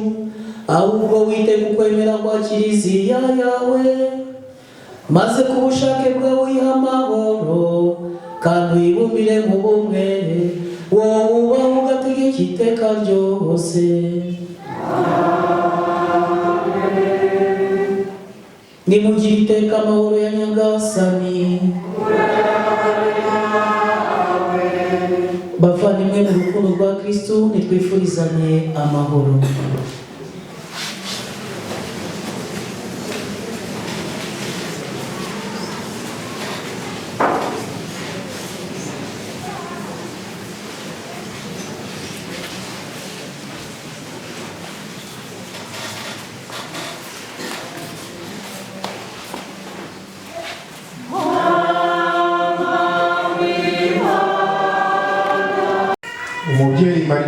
ahubwo wite ku kwemera kwa Kiliziya yawe, maze ku bushake bwawe uyiha amahoro, kandi uyibumbire mu bumwe, wowe ubaho ugategeka iteka ryose. Nimugire iteka amahoro ya Nyagasani. Bavandimwe mu rukundo rwa Kristu, nitwifurizanye amahoro.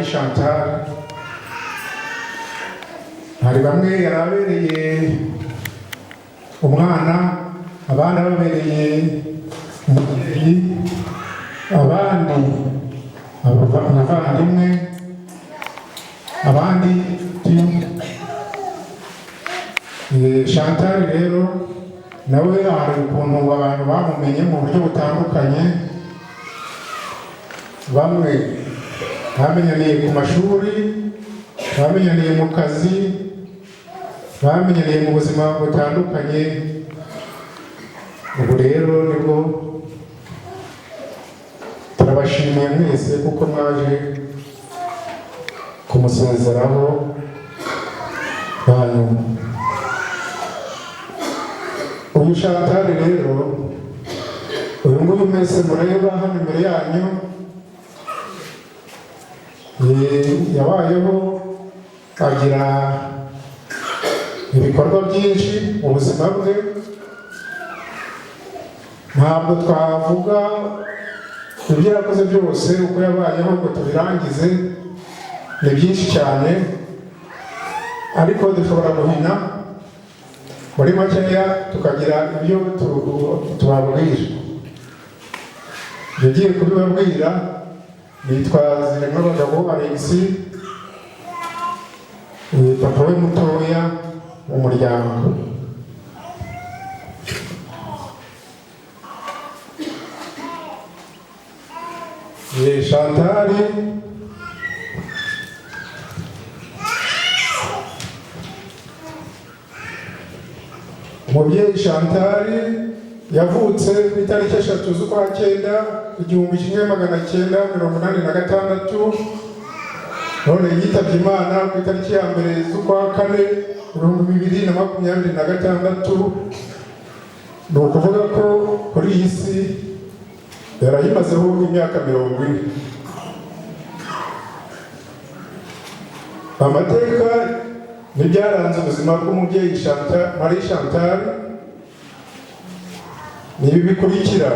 Marie Chantal. Hari bamwe yarabereye umwana, abandi babereye umubyeyi, abandi abavandimwe, abandi Chantal rero nawe hari ukuntu abantu bamumenye mu buryo butandukanye. Bamwe bamenyaniye ku mashuri, bamenyaniye mu kazi, bamenyaniye mu buzima butandukanye. Ubu rero nibwo turabashimiye mwese kuko mwaje kumusezeraho hanyuma. Uyu Chantal rero, uyu nguyu mwese mureba hano imbere yanyu, yabayeho agira ibikorwa byinshi mu buzima bwe. Ntabwo twavuga ibyo yakoze byose uko yabayeho ngo tubirangize, ni byinshi cyane, ariko dushobora guhina muri makeya tukagira ibyo tubabwira. Yagiye kubibabwira. Nitwa Ziremabagabo Alexis, papa we mutoya mu muryango. Chantal umubyeyi Chantal yavutse ku itariki 3 z'ukwa 9 1986, none yitabye Imana ku itariki ya 1 z'ukwa 4 2026. Ni ukuvuga ko kuri iyi si yarayimazeho imyaka 40. Amateka n'ibyaranze ubuzima bw'umubyeyi Marie Chantal ni ibi bikurikira.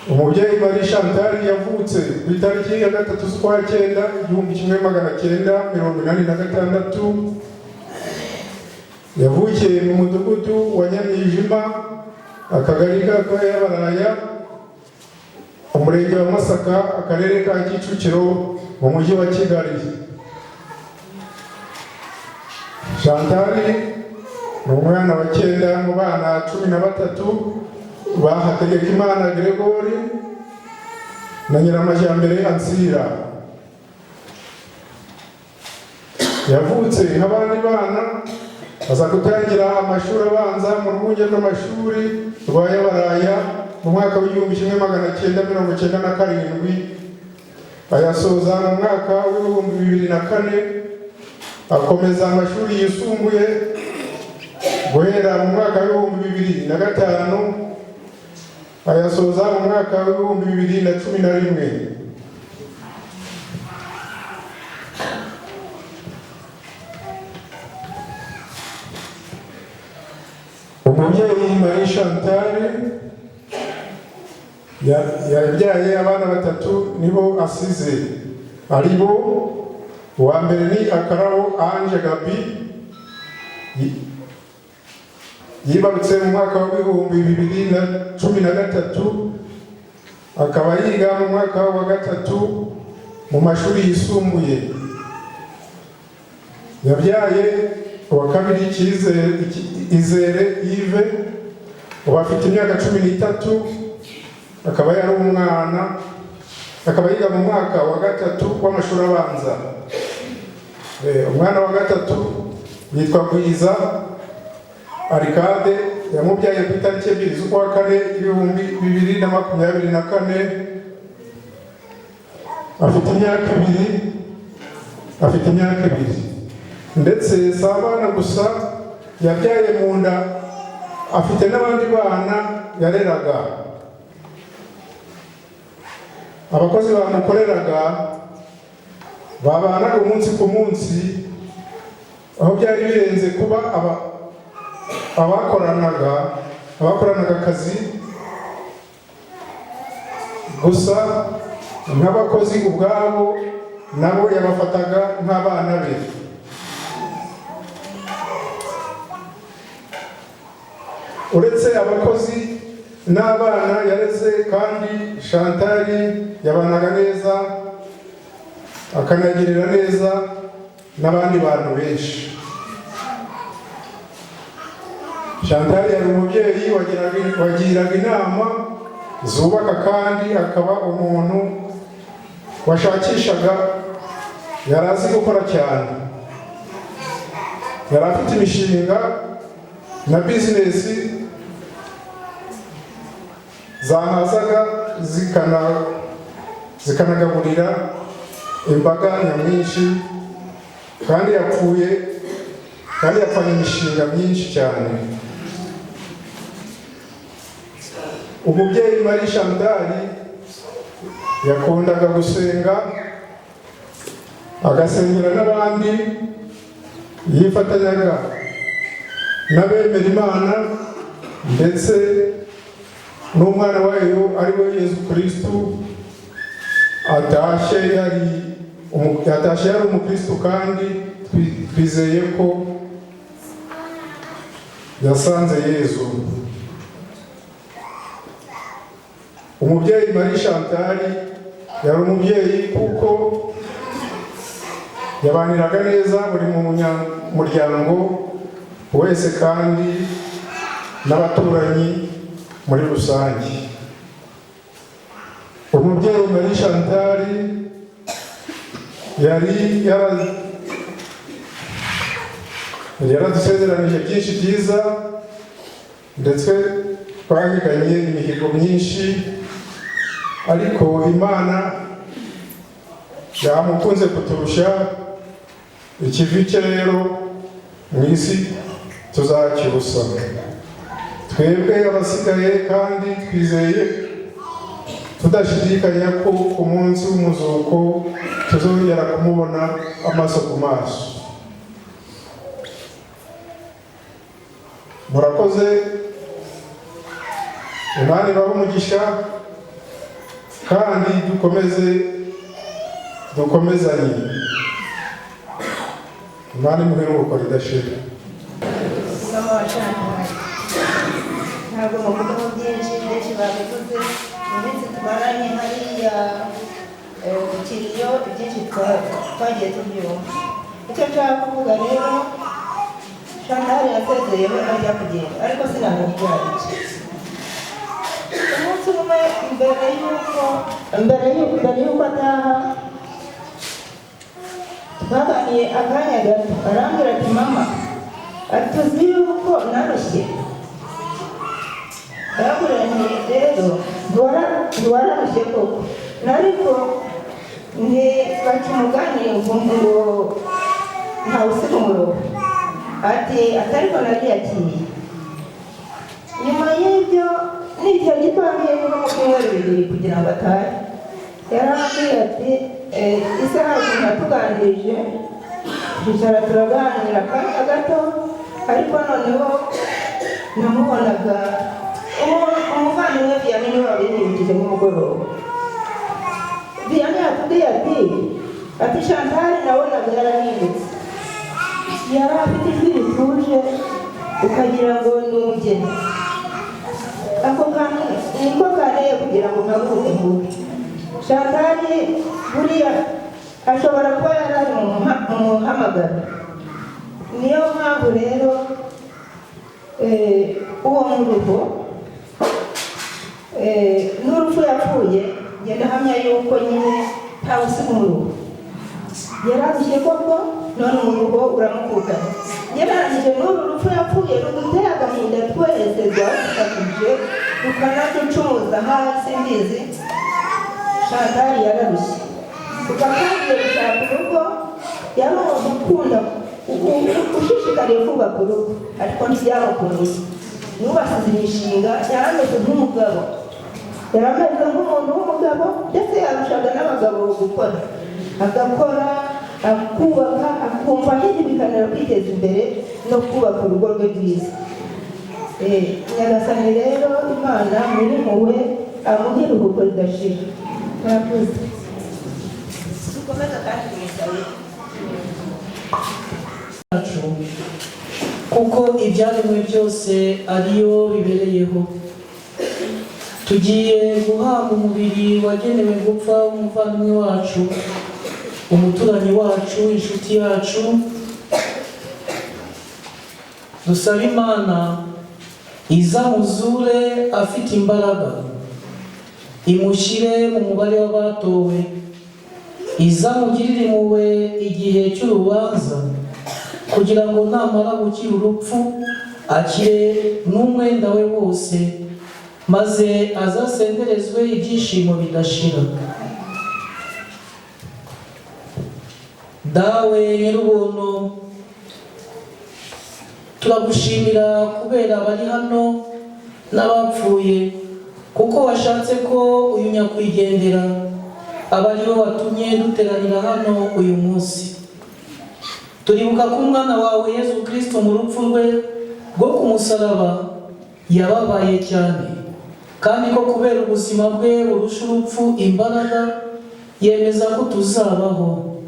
Umubyeyi Marie Chantal yavutse ku itariki ya 3 z'ukwa 9 1986. Yavukiye mu mudugudu wa Nyamijima, akagari ka Yabaraya, umurenge wa Masaka, akarere ka Kicukiro, mu mujyi wa Kigali. Chantal ni umwana wa 9 mu bana 13 ba Hategekimana Gregory na Nyiramajyambere Ansira. Yavutse nk'abandi bana, aza gutangira amashuri abanza mu rwunge rw'amashuri rwa Yabaraya mu mwaka w'1997, ayasoza mu mwaka w'2004, akomeza amashuri yisumbuye guhera mu mwaka w'2005, ayasoza mu mwaka w'2011. Umubyeyi Marie Chantal yabyaye abana 3 nibo asize, ari bo: uwa mbere ni Akarabo Ange Gabi, yibarutse mu mwaka wa 2013, akaba yiga mu mwaka wa 3 mu mashuri yisumbuye. Yabyaye uwa kabiri Izere Yves, ubu afite imyaka 13, akaba yari umwana, akaba yiga mu mwaka wa 3 w'amashuri abanza. Umwana wa 3 yitwa Gwiza Arcade, yamubyaye ku itariki 2 z'ukwa 4 2024, afite imyaka 2. Ndetse si abana gusa yabyaye mu nda, afite n'abandi bana yareraga. Abakozi bamukoreraga babanaga umunsi ku munsi, aho byari birenze kuba abakoranaga akazi gusa nk'abakozi ubwabo nabo yabafataga nk'abana be. Uretse abakozi n'abana yareze kandi Chantal yabanaga neza akanagirira neza n'abandi bantu benshi. Chantal yari umubyeyi wagiraga inama zubaka kandi akaba umuntu washakishaga, yari azi gukora cyane, yari afite imishinga na bizinesi zahazaga zikanagaburira imbaga nyamwinshi, kandi yapfanye imishinga myinshi cyane. Umubyeyi Marie Chantal yakundaga gusenga, agasengera n'abandi, yifatanyaga n'abemera Imana ndetse n'umwana wayo ari we Yesu Kristo. Atashye yari umukristo kandi twizeye ko yasanze Yesu. Umubyeyi Marie Chantal yari umubyeyi kuko yabaniraga neza buri muryango wese kandi n'abaturanyi muri rusange. Umubyeyi Marie Chantal yaradusezeranije byinshi byiza ndetse twahiganye imihigo myinshi, ariko Imana yamukunze kuturusha. Ikivi cye rero mu isi tuzakibusa. Twebwe abasigaye kandi twizeye tudashidikanya ko ku munsi w'umuzuko tuzongera kumubona amaso ku maso. Murakoze, Imana ibahe umugisha kandi dukomezanye. Imana imuhe n'urukundo ridashira. Mama wa Chantal, ntabwo muvugaho byinshi babivuze. Mu minsi tumaranye hariya ku kiriyo, byinshi twagiye tubyumva. Icyo nshaka kuvuga rero, Chantal yasezeyeho ajya kugenda, ariko sinamenye ibyo ari byo. Umunsi umwe mbere y'uko ataha, twaganiye akanya gato, arambwira ati mama, tuzi yuko narushye. Arambwira nti rero ntiwararushye koko, ariko bakimuganiye ngo ntawe usiga umurongo. Atariko nariyakiriye. Nyuma y'ibyo n'icyo gitwariye mu byumweru bibiri kugira ngo atahe, yarambwiye ati isaha natuganirije, twicara turaganira akanya gato, ariko noneho namubonaga umuvandimwe Vianney niwe wabinyibukije nimugoroba. Vianney yatubwiye ati Chantal nabonaga yarahindutse, yari afite ijwi rituje ukagira ngo ni umugeni. Ako kantu niko kanteye kugira ngo mpaguruke mvuge. Chantal buriya ashobora kuba yari ari mu muhamagaro. Niyo mpamvu rero uwo murugo n'urupfu yapfuye, ngenda hamya yuko nyine ntawe usiga umurugo. Yararushye koko, none umurugo uramukukana. Yarangije n'uru rupfu yapfuye ruduteye agahinda twese rwadufatije rukanaducumuza hasi mbizi. Chantal yararushye, tugatangiye gushaka urugo. Yari umuntu ukunda ushishikariye kubaka urugo, ariko ntibyamukundiye. Yubasize imishinga, yarameze nk'umugabo, yarameze nk'umuntu w'umugabo, ndetse yarushaga n'abagabo gukora, agakora, akubaka, akumva yibikanira kwiteza imbere no kubaka urugo rwe rwiza. Nyagasani rero Imana muri muwe amuhe iruhuko ridashira. Murakoze. dukomeze kandi tumusabire kuko ibyaremwe byose ariyo bibereyeho. Tugiye guhabwa umubiri wagenewe gupfa umuvandimwe wacu, umuturanyi wacu, inshuti yacu. Dusaba Imana izamuzure afite imbaraga, imushyire mu mubare w'abatowe, izamugirire impuhwe igihe cy'urubanza, kugira ngo namara gukira urupfu akire n'umwenda we wose, maze azasenderezwe ibyishimo bidashira. Dawe nyir'ubuntu, turagushimira kubera abari hano n'abapfuye, kuko washatse ko uyu nyakwigendera aba ari we watumye duteranira hano uyu munsi. Turibuka ko umwana wawe Yesu Kristo mu rupfu rwe rwo ku musaraba yababaye cyane, kandi ko kubera ubuzima bwe burusha urupfu imbaraga yemeza ko tuzabaho.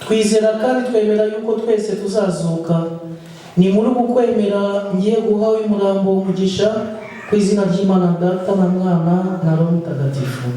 Twizera kandi twemera yuko twese tuzazuka. Ni muri uku kwemera ngiye guha umurambo umugisha ku izina ry'Imana Data na Mwana na Roho Mutagatifu.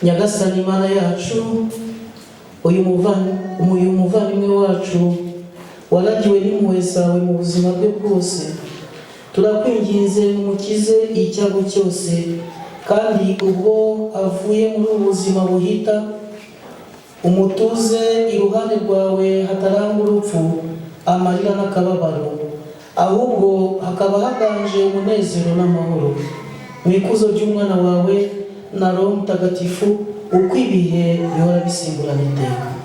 Nyagasani Mana yacu, uyu muvandimwe wacu waragiwe n'impuhwe zawe mu buzima bwe bwose, turakwinginze umukize icyago cyose, kandi ubwo avuye muri ubu buzima buhita umutuze iruhande rwawe hatarangwa urupfu, amarira n'akababaro, ahubwo hakaba haganje umunezero n'amahoro. Mu ikuzo ry'umwana wawe na Roho Mutagatifu, uko ibihe bihora bisimburana iteka.